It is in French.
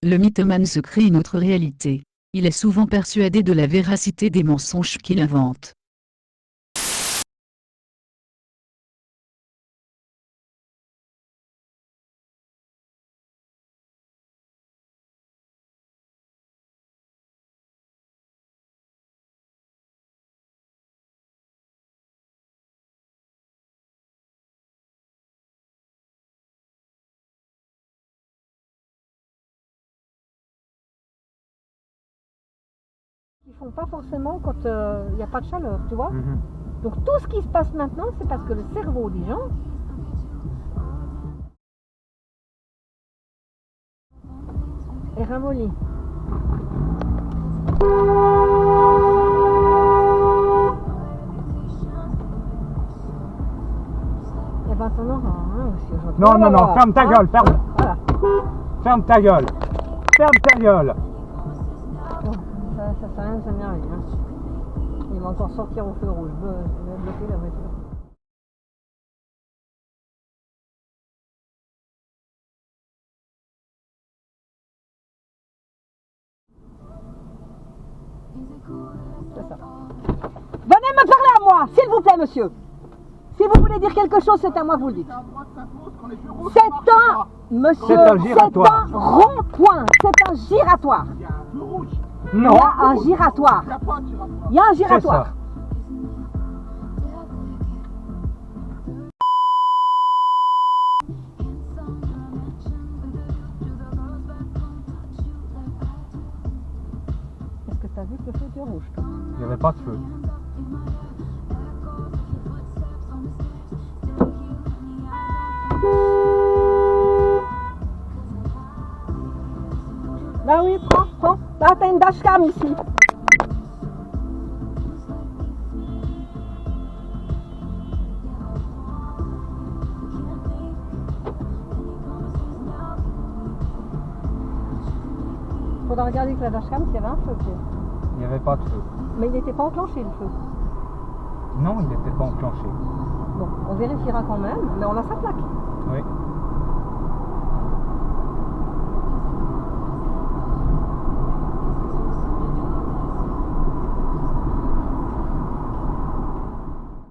Le mythomane se crée une autre réalité. Il est souvent persuadé de la véracité des mensonges qu'il invente. Ils font pas forcément quand il n'y a pas de chaleur, tu vois. Donc tout ce qui se passe maintenant, c'est parce que le cerveau des gens est ramolli. Eh ben t'en auras un aussi aujourd'hui. Non, non, non, ferme ta gueule, ferme. Voilà. Ferme ta gueule. Ferme ta gueule. Bon, ça sert à rien, ça n'y arrive. Hein. Il va encore sortir au feu rouge. Je vais bloquer la voiture. C'est ça. Venez me parler à moi, s'il vous plaît, monsieur. Si vous voulez dire quelque chose, c'est à moi que vous le dites. C'est un, monsieur, c'est un rond-point, c'est un giratoire. Non. Il y a un giratoire. Il y a un giratoire. Est-ce que tu as vu que le feu était rouge, toi? Il n'y avait pas de feu. Là oui, prends. Là t'as une dashcam ici. Faudra regarder avec la dashcam s'il y avait un feu. Il n'y avait pas de feu. Mais il n'était pas enclenché le feu. Non, il n'était pas enclenché. Bon, on vérifiera quand même, mais on a sa plaque. Oui.